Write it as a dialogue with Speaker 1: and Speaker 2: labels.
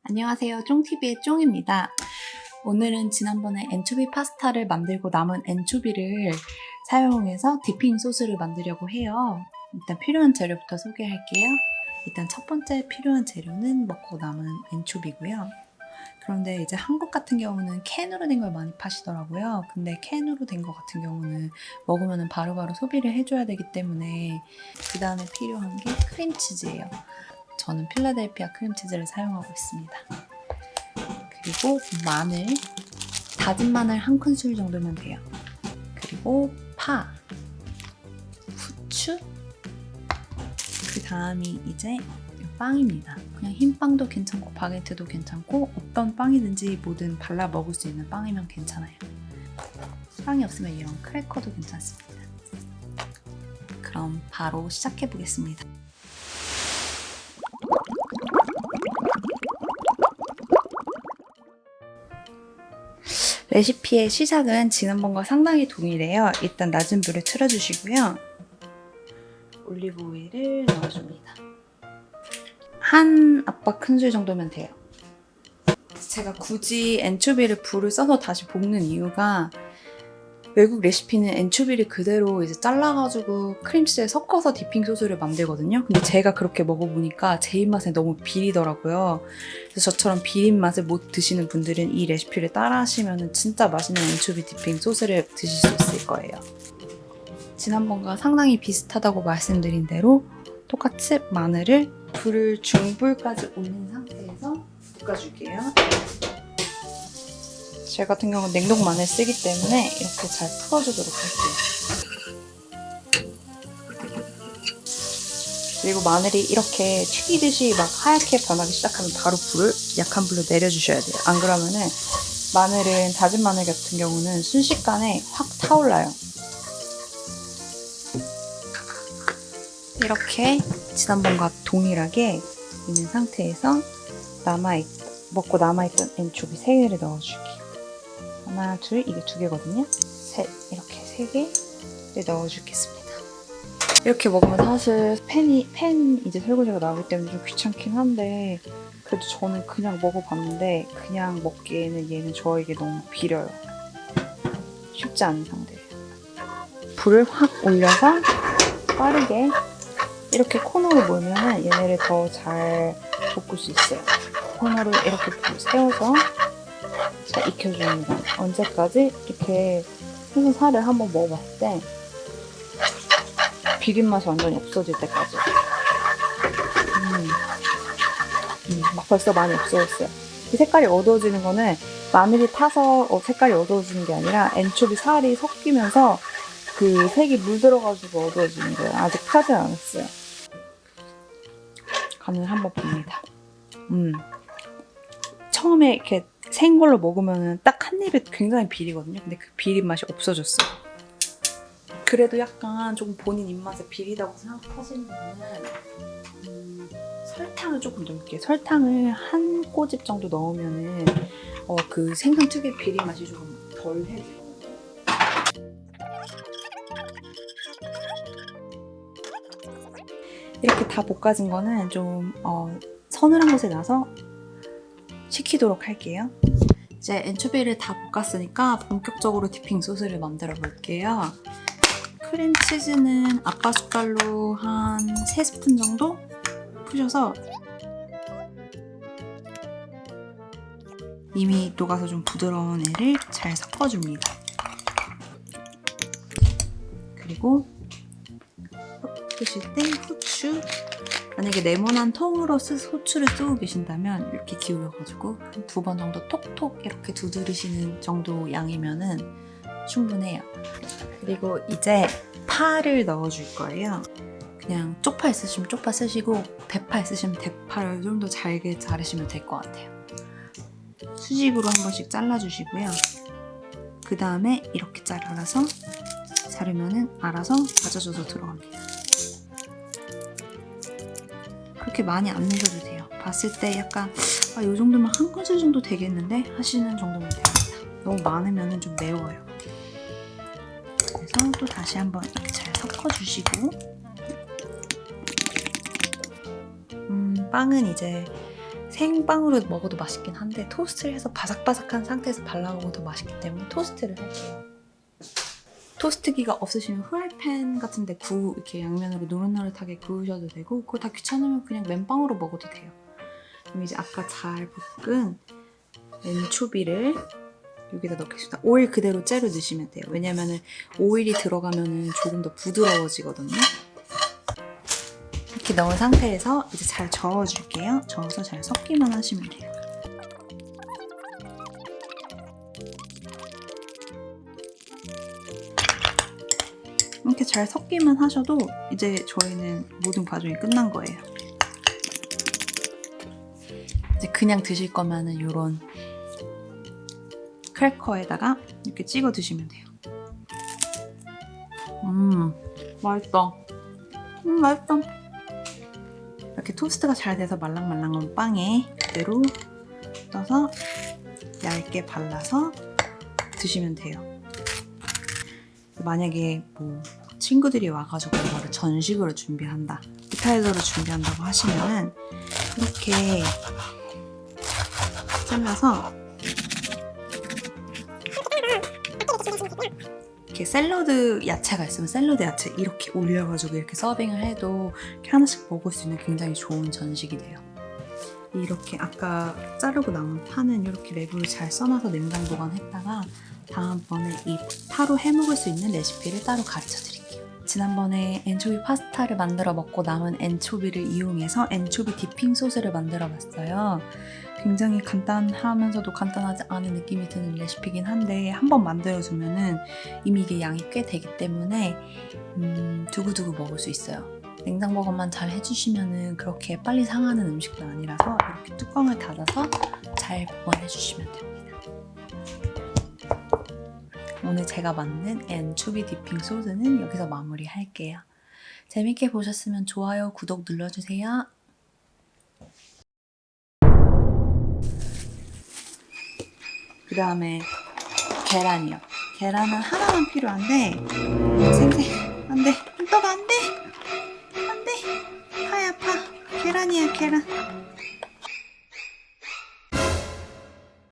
Speaker 1: 안녕하세요. 쫑TV의 쫑입니다. 오늘은 지난번에 엔초비 파스타를 만들고 남은 엔초비를 사용해서 디핑 소스를 만들려고 해요. 일단 필요한 재료부터 소개할게요. 일단 첫 번째 필요한 재료는 먹고 남은 엔초비고요. 그런데 이제 한국 같은 경우는 캔으로 된 걸 많이 파시더라고요. 근데 캔으로 된 거 같은 경우는 먹으면 바로바로 소비를 해줘야 되기 때문에 그 다음에 필요한 게 크림치즈예요. 저는 필라델피아 크림치즈를 사용하고 있습니다. 그리고 마늘, 다진 마늘 한 큰술 정도면 돼요. 그리고 파, 후추, 그 다음이 이제 빵입니다. 그냥 흰 빵도 괜찮고 바게트도 괜찮고 어떤 빵이든지 뭐든 발라 먹을 수 있는 빵이면 괜찮아요. 빵이 없으면 이런 크래커도 괜찮습니다. 그럼 바로 시작해 보겠습니다. 레시피의 시작은 지난번과 상당히 동일해요. 일단 낮은 불에 틀어주시고요. 올리브 오일을 넣어줍니다. 한 압박 큰술 정도면 돼요. 제가 굳이 엔초비를 불을 써서 다시 볶는 이유가 외국 레시피는 엔초비를 그대로 이제 잘라가지고 크림치즈에 섞어서 디핑 소스를 만들거든요. 근데 제가 그렇게 먹어보니까 제 입맛에 너무 비리더라고요. 그래서 저처럼 비린 맛을 못 드시는 분들은 이 레시피를 따라 하시면 진짜 맛있는 엔초비 디핑 소스를 드실 수 있을 거예요. 지난번과 상당히 비슷하다고 말씀드린 대로 똑같이 마늘을 불을 중불까지 올린 상태에서 볶아줄게요. 제 같은 경우는 냉동 마늘 쓰기 때문에 이렇게 잘 풀어주도록 할게요. 그리고 마늘이 이렇게 튀기듯이 막 하얗게 변하기 시작하면 바로 불을 약한 불로 내려주셔야 돼요. 안 그러면은 마늘은 다진 마늘 같은 경우는 순식간에 확 타올라요. 이렇게 지난번과 동일하게 있는 상태에서 먹고 남아있던 엔초비 3개를 넣어줄게요. 하나, 둘, 이게 2개거든요. 셋, 이렇게 3개를 넣어주겠습니다. 이렇게 먹으면 사실 팬 이제 설거지가 나오기 때문에 좀 귀찮긴 한데 그래도 저는 그냥 먹어봤는데 그냥 먹기에는 얘는 저에게 너무 비려요. 쉽지 않은 상태예요. 불을 확 올려서 빠르게 이렇게 코너로 몰면 얘네를 더 잘 볶을 수 있어요. 코너로 이렇게 불 세워서 잘 익혀줍니다. 언제까지? 이렇게 해서 살을 한번 먹어봤을 때 비린 맛이 완전히 없어질 때까지. 막 벌써 많이 없어졌어요. 이 색깔이 어두워지는 거는 마늘이 타서 색깔이 어두워지는 게 아니라 엔초비 살이 섞이면서 그 색이 물들어가지고 어두워지는 거예요. 아직 타지 않았어요. 간을 한번 봅니다. 처음에 이렇게 생 걸로 먹으면 딱 한 입에 굉장히 비리거든요. 근데 그 비린 맛이 없어졌어요. 그래도 약간 조금 본인 입맛에 비리다고 생각하시는 분은 설탕을 조금 넣을게요. 설탕을 한 꼬집 정도 넣으면은 그 생선 특유의 비린 맛이 조금 덜 해요. 이렇게 다 볶아진 거는 좀 서늘한 곳에 놔서 식히도록 할게요. 이제 엔초비를 다 볶았으니까 본격적으로 디핑 소스를 만들어 볼게요. 크림치즈는 아빠 숟갈로 한 3스푼 정도 푸셔서 이미 녹아서 좀 부드러운 애를 잘 섞어줍니다. 그리고 푸실 때 후추, 만약에 네모난 통으로 후추를 쓰고 계신다면 이렇게 기울여가지고 한 2번 정도 톡톡 이렇게 두드리시는 정도 양이면은 충분해요. 그리고 이제 파를 넣어줄 거예요. 그냥 쪽파 있으시면 쪽파 쓰시고 대파 있으시면 대파를 좀 더 잘게 자르시면 될 것 같아요. 수직으로 한 번씩 잘라주시고요. 그 다음에 이렇게 잘라서 자르면은 알아서 다져져서 들어갑니다. 그렇게 많이 안 넣으셔도 돼요. 봤을 때 약간 이 정도면 한 큰술 정도 되겠는데 하시는 정도면 됩니다. 너무 많으면 좀 매워요. 그래서 또 다시 한번 이렇게 잘 섞어주시고 빵은 이제 생빵으로 먹어도 맛있긴 한데 토스트를 해서 바삭바삭한 상태에서 발라먹어도 맛있기 때문에 토스트를 할게요. 토스트기가 없으시면 후라이팬 같은데 이렇게 양면으로 노릇노릇하게 구우셔도 되고, 그거 다 귀찮으면 그냥 맨빵으로 먹어도 돼요. 그럼 이제 아까 잘 볶은 엔초비를 여기다 넣겠습니다. 오일 그대로 째려 넣으시면 돼요. 왜냐면은 오일이 들어가면은 조금 더 부드러워지거든요. 이렇게 넣은 상태에서 이제 잘 저어줄게요. 저어서 잘 섞기만 하시면 돼요. 이렇게 잘 섞기만 하셔도 이제 저희는 모든 과정이 끝난 거예요. 이제 그냥 드실 거면은 이런 크래커에다가 이렇게 찍어 드시면 돼요. 맛있다. 맛있다. 이렇게 토스트가 잘 돼서 말랑말랑한 빵에 그대로 떠서 얇게 발라서 드시면 돼요. 만약에 뭐 친구들이 와가지고 이거를 전식으로 준비한다, appetizer로 준비한다고 하시면은 이렇게 잘라서 이렇게 샐러드 야채가 있으면 샐러드 야채 이렇게 올려가지고 이렇게 서빙을 해도 이렇게 하나씩 먹을 수 있는 굉장히 좋은 전식이 돼요. 이렇게 아까 자르고 남은 파는 이렇게 랩으로 잘 써놔서 냉장 보관했다가 다음번에 이 파로 해먹을 수 있는 레시피를 따로 가르쳐 드릴게요. 지난번에 엔초비 파스타를 만들어 먹고 남은 엔초비를 이용해서 엔초비 디핑 소스를 만들어 봤어요. 굉장히 간단하면서도 간단하지 않은 느낌이 드는 레시피긴 한데 한번 만들어주면은 이미 이게 양이 꽤 되기 때문에 두고두고 먹을 수 있어요. 냉장 보관만 잘 해주시면은 그렇게 빨리 상하는 음식도 아니라서 이렇게 뚜껑을 닫아서 잘 보관해 주시면 됩니다. 오늘 제가 만든 엔초비 디핑 소스는 여기서 마무리할게요. 재밌게 보셨으면 좋아요, 구독 눌러주세요. 그 다음에 계란이요. 계란은 하나만 필요한데 안돼, 떡 안돼, 파야 파. 계란이야 계란.